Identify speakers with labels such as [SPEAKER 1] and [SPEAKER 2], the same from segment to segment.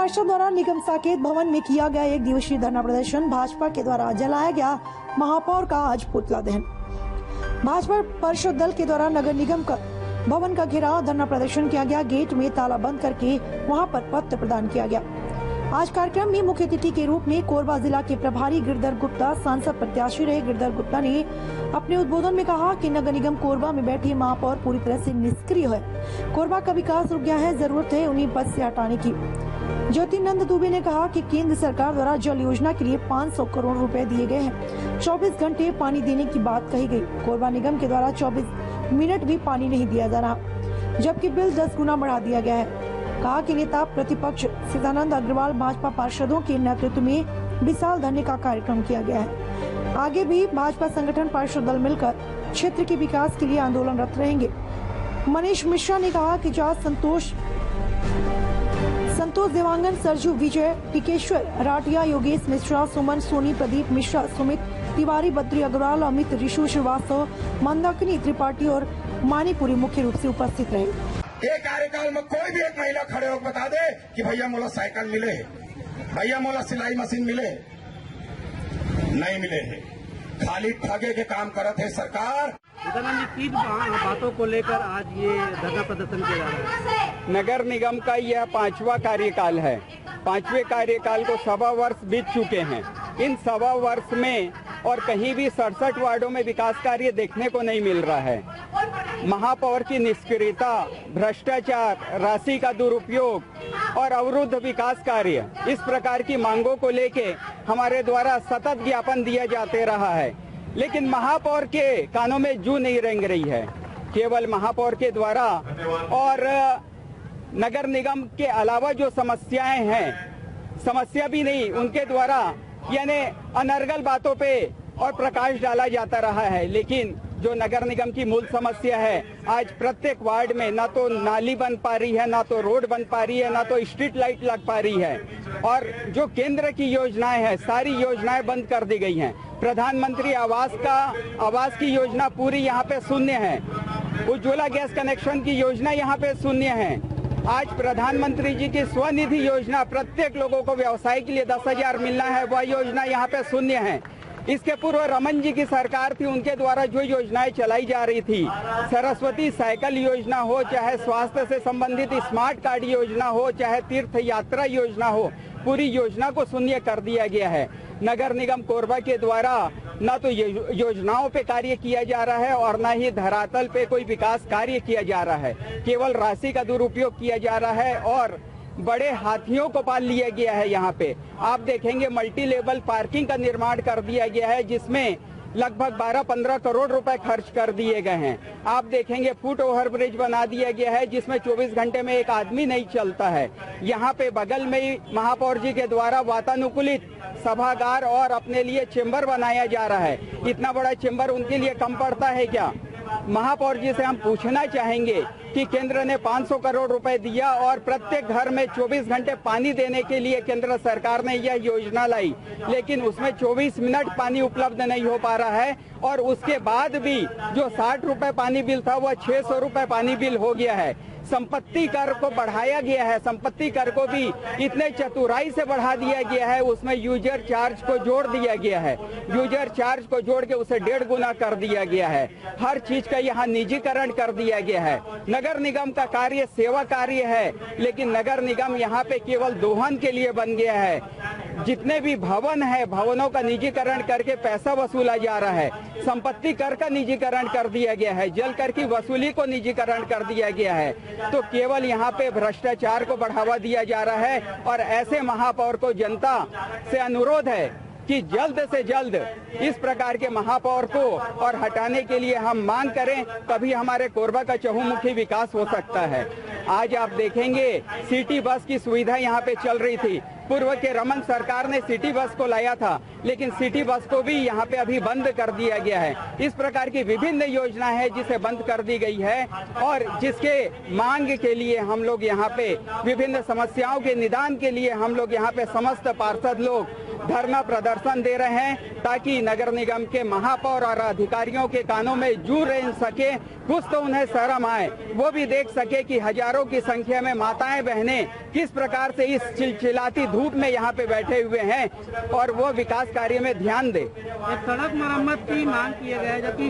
[SPEAKER 1] पार्षद द्वारा निगम साकेत भवन में किया गया एक दिवसीय धरना प्रदर्शन। भाजपा के द्वारा जलाया गया महापौर का आज पुतला दहन। भाजपा पार्षद दल के द्वारा नगर निगम का भवन का घेराव धरना प्रदर्शन किया गया। गेट में ताला बंद करके वहां पर पत्र प्रदान किया गया। आज कार्यक्रम में मुख्य अतिथि के रूप में कोरबा जिला के प्रभारी गिरधर गुप्ता सांसद प्रत्याशी रहे। गिरधर गुप्ता ने अपने उद्बोधन में कहा कि नगर निगम कोरबा में बैठे महापौर पूरी तरह से निष्क्रिय है। कोरबा का विकास रुक गया है, जरूरत है उन्हें पद से हटाने की। ज्योतिनंद दुबे ने कहा कि केंद्र सरकार द्वारा जल योजना के लिए 500 करोड़ रुपए दिए गए हैं। 24 घंटे पानी देने की बात कही गई। कोरबा निगम के द्वारा 24 मिनट भी पानी नहीं दिया जा रहा, जबकि बिल 10 गुना बढ़ा दिया गया है। कहा कि नेता प्रतिपक्ष सीतानंद अग्रवाल भाजपा पार्षदों के नेतृत्व में विशाल धरने का कार्यक्रम किया गया है। आगे भी भाजपा संगठन पार्षद दल मिलकर क्षेत्र के विकास के लिए आंदोलनरत रहेंगे। मनीष मिश्रा ने कहा कि जहाँ संतोष देवांगन, सरजू, विजय, टिकेश्वर राटिया, योगेश मिश्रा, सुमन सोनी, प्रदीप मिश्रा, सुमित तिवारी, बद्री अग्रवाल, अमित, ऋषु श्रीवास्तव, मंदाकिनी त्रिपाठी और मानीपुरी मुख्य रूप से उपस्थित रहे।
[SPEAKER 2] एक कार्यकाल में कोई भी एक महिला खड़े होकर बता दे कि भैया मोला साइकिल मिले, भैया मोला सिलाई मशीन मिले, नहीं मिले है। खाली ठगे के काम करत है सरकार।
[SPEAKER 3] किन बातों को लेकर आज ये धरना प्रदर्शन किया जा रहा है?
[SPEAKER 4] नगर निगम का यह 5वां कार्यकाल है। 5वें कार्यकाल को 1.25 वर्ष बीत चुके हैं। इन 1.25 वर्ष में और कहीं भी 67 वार्डों में विकास कार्य देखने को नहीं मिल रहा है। महापौर की निष्क्रियता, भ्रष्टाचार, राशि का दुरुपयोग और अवरुद्ध विकास कार्य, इस प्रकार की मांगों को लेके हमारे द्वारा सतत ज्ञापन दिया जाते रहा है, लेकिन महापौर के कानों में जू नहीं रेंग रही है। केवल महापौर के द्वारा और नगर निगम के अलावा जो समस्याएं हैं, समस्या भी नहीं, उनके द्वारा यानी अनर्गल बातों पे और प्रकाश डाला जाता रहा है। लेकिन जो नगर निगम की मूल समस्या है, आज प्रत्येक वार्ड में ना तो नाली बन पा रही है, ना तो रोड बन पा रही है, ना तो स्ट्रीट लाइट लग पा रही है। और जो केंद्र की योजनाएं हैं, सारी योजनाएं बंद कर दी गई हैं। प्रधानमंत्री आवास की योजना पूरी यहाँ पे शून्य है। उज्ज्वला गैस कनेक्शन की योजना यहाँ पे शून्य है। आज प्रधानमंत्री जी की स्वनिधि योजना, प्रत्येक लोगों को व्यवसाय के लिए 10,000 मिलना है, वह योजना यहाँ पे शून्य है। इसके पूर्व रमन जी की सरकार थी, उनके द्वारा जो योजनाएं चलाई जा रही थी, सरस्वती साइकिल योजना हो, चाहे स्वास्थ्य से संबंधित स्मार्ट कार्ड योजना हो, चाहे तीर्थ यात्रा योजना हो, पूरी योजना को शून्य कर दिया गया है। नगर निगम कोरबा के द्वारा न तो योजनाओं पे कार्य किया जा रहा है और न ही धरातल पे कोई विकास कार्य किया जा रहा है। केवल राशि का दुरुपयोग किया जा रहा है और बड़े हाथियों को पाल लिया गया है। यहाँ पे आप देखेंगे मल्टी लेवल पार्किंग का निर्माण कर दिया गया है, जिसमें लगभग 12-15 करोड़ रुपए खर्च कर दिए गए हैं। आप देखेंगे फुट ओवर ब्रिज बना दिया गया है, जिसमें 24 घंटे में एक आदमी नहीं चलता है। यहाँ पे बगल में ही महापौर जी के द्वारा वातानुकूलित सभागार और अपने लिए चेंबर बनाया जा रहा है। इतना बड़ा चेंबर उनके लिए कम पड़ता है क्या? महापौर जी से हम पूछना चाहेंगे कि केंद्र ने 500 करोड़ रुपए दिया और प्रत्येक घर में 24 घंटे पानी देने के लिए केंद्र सरकार ने यह योजना लाई, लेकिन उसमें 24 मिनट पानी उपलब्ध नहीं हो पा रहा है। और उसके बाद भी जो 60 रुपए पानी बिल था, वह 600 रुपए पानी बिल हो गया है। संपत्ति कर को बढ़ाया गया है, संपत्ति कर को भी इतने चतुराई से बढ़ा दिया गया है, उसमें यूजर चार्ज को जोड़ दिया गया है। यूजर चार्ज को जोड़ के उसे 1.5 गुना कर दिया गया है। हर चीज का यहाँ निजीकरण कर दिया गया है। नगर निगम का कार्य सेवा कार्य है, लेकिन नगर निगम यहाँ पे केवल दोहन के लिए बन गया है। जितने भी भवन है, भवनों का निजीकरण करके पैसा वसूला जा रहा है। संपत्ति कर का निजीकरण कर दिया गया है, जल कर की वसूली को निजीकरण कर दिया गया है। तो केवल यहाँ पे भ्रष्टाचार को बढ़ावा दिया जा रहा है। और ऐसे महापौर को जनता से अनुरोध है कि जल्द से जल्द इस प्रकार के महापौर को और हटाने के लिए हम मांग करें, तभी हमारे कोरबा का चहुमुखी विकास हो सकता है। आज आप देखेंगे सिटी बस की सुविधा यहाँ पे चल रही थी। पूर्व के रमन सरकार ने सिटी बस को लाया था, लेकिन सिटी बस को भी यहाँ पे अभी बंद कर दिया गया है। इस प्रकार की विभिन्न योजना है जिसे बंद कर दी गई है और जिसके मांग के लिए हम लोग यहाँ पे विभिन्न समस्याओं के निदान के लिए हम लोग यहाँ पे समस्त पार्षद लोग धरना प्रदर्शन दे रहे हैं ताकि नगर निगम के महापौर और अधिकारियों के कानों में जू रेंग सके, कुछ तो उन्हें शर्म आए, वो भी देख सके कि हजारों की संख्या में माताएं बहनें किस प्रकार से इस चिलचिलाती धूप में यहाँ पे बैठे हुए हैं और वो विकास कार्य में ध्यान दे।
[SPEAKER 3] सड़क मरम्मत की मांग किया गया है, जबकि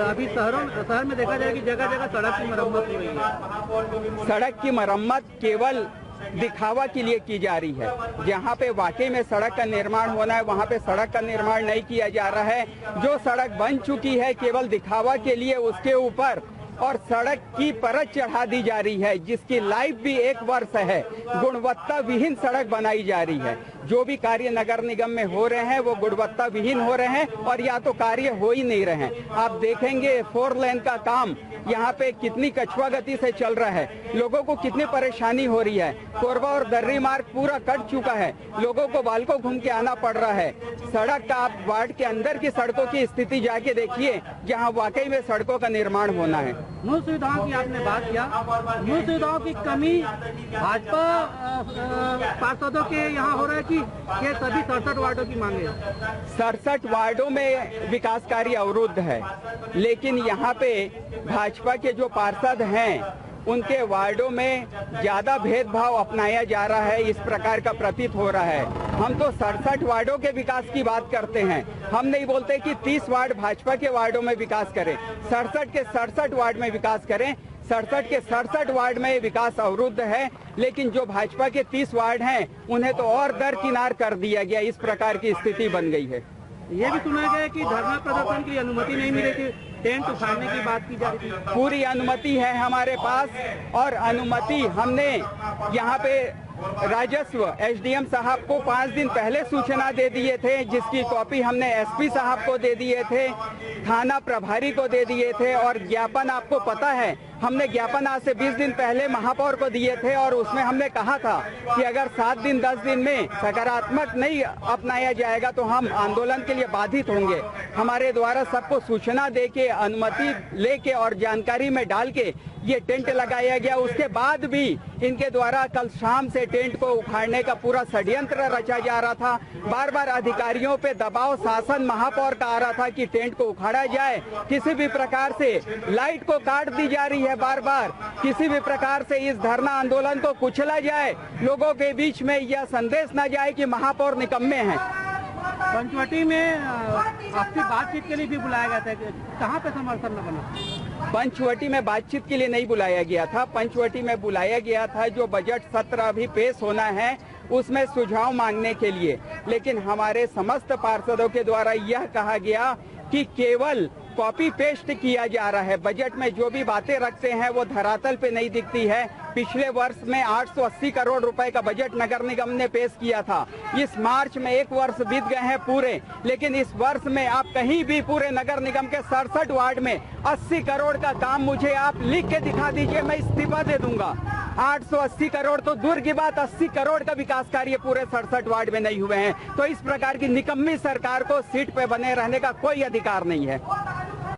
[SPEAKER 3] अभी शहर में देखा जाए कि जगह जगह सड़क की मरम्मत हो रही है।
[SPEAKER 4] सड़क की मरम्मत केवल दिखावा के लिए की जा रही है। जहाँ पे वाकई में सड़क का निर्माण होना है वहाँ पे सड़क का निर्माण नहीं किया जा रहा है। जो सड़क बन चुकी है केवल दिखावा के लिए उसके ऊपर और सड़क की परत चढ़ा दी जा रही है, जिसकी लाइफ भी 1 वर्ष है। गुणवत्ता विहीन सड़क बनाई जा रही है। जो भी कार्य नगर निगम में हो रहे हैं वो गुणवत्ता विहीन हो रहे हैं और या तो कार्य हो ही नहीं रहे हैं। आप देखेंगे 4 लेन का काम यहाँ पे कितनी कछुआ गति से चल रहा है, लोगों को कितनी परेशानी हो रही है। कोरबा और दर्री मार्ग पूरा कट चुका है, लोगों को बालको घूम के आना पड़ रहा है। सड़क का आप वार्ड के अंदर की सड़कों की स्थिति जाके देखिए जहाँ वाकई में सड़कों का निर्माण होना है।
[SPEAKER 3] मूल सुविधाओं की आपने बात किया, मूल सुविधाओं की कमी भाजपा पार्षदों के यहाँ हो रहा है कि ये सभी 67 वार्डों की मांगे?
[SPEAKER 4] 67 वार्डों में विकास कार्य अवरुद्ध है, लेकिन यहाँ पे भाजपा के जो पार्षद हैं उनके वार्डों में ज्यादा भेदभाव अपनाया जा रहा है, इस प्रकार का प्रतीत हो रहा है। हम तो 67 वार्डों के विकास की बात करते हैं, हम नहीं बोलते कि 30 वार्ड भाजपा के वार्डों में विकास करें, 67 के 67 वार्ड में विकास करें। 67 के 67 वार्ड में विकास अवरुद्ध है, लेकिन जो भाजपा के 30 वार्ड हैं उन्हें तो और दरकिनार कर दिया गया, इस प्रकार की स्थिति बन गई है।
[SPEAKER 3] ये भी सुना गया कि धरना प्रदर्शन की अनुमति नहीं मिली थी, टेंट उठाने की बात की जा रही थी।
[SPEAKER 4] पूरी अनुमति है हमारे पास और अनुमति हमने यहाँ पे राजस्व एसडीएम साहब को 5 दिन पहले सूचना दे दिए थे, जिसकी कॉपी हमने एसपी साहब को दे दिए थे, थाना प्रभारी को दे दिए थे और ज्ञापन आपको पता है हमने ज्ञापन आज से 20 दिन पहले महापौर को दिए थे और उसमें हमने कहा था कि अगर 7 दिन 10 दिन में सकारात्मक नहीं अपनाया जाएगा तो हम आंदोलन के लिए बाधित होंगे। हमारे द्वारा सबको सूचना दे के अनुमति लेके और जानकारी में डाल के ये टेंट लगाया गया। उसके बाद भी इनके द्वारा कल शाम से टेंट को उखाड़ने का पूरा षड्यंत्र रचा जा रहा था। बार बार अधिकारियों पे दबाव शासन महापौर का आ रहा था कि टेंट को उखाड़ा जाए, किसी भी प्रकार से लाइट को काट दी जा रही है, बार बार किसी भी प्रकार से इस धरना आंदोलन को कुचला जाए, लोगों के बीच में यह संदेश न जाए कि महापौर निकम्मे हैं।
[SPEAKER 3] पंचवटी में आपसी बातचीत के लिए भी बुलाया गया था, कहाँ पे समर्थन न बना?
[SPEAKER 4] पंचवटी में बातचीत के लिए नहीं बुलाया गया था, पंचवटी में बुलाया गया था जो बजट सत्र अभी पेश होना है उसमें सुझाव मांगने के लिए। लेकिन हमारे समस्त पार्षदों के द्वारा यह कहा गया कि केवल कॉपी पेस्ट किया जा रहा है, बजट में जो भी बातें रखते हैं वो धरातल पे नहीं दिखती है। पिछले वर्ष में 880 करोड़ रुपए का बजट नगर निगम ने पेश किया था। इस मार्च में 1 वर्ष बीत गए हैं पूरे, लेकिन इस वर्ष में आप कहीं भी पूरे नगर निगम के 67 वार्ड में 80 करोड़ का काम मुझे आप लिख के दिखा दीजिए, मैं इस्तीफा दे दूंगा। 880 करोड़ तो दूर की बात, 80 करोड़ का विकास कार्य पूरे 67 वार्ड में नहीं हुए हैं। तो इस प्रकार की निकम्मी सरकार को सीट पे बने रहने का कोई अधिकार नहीं है।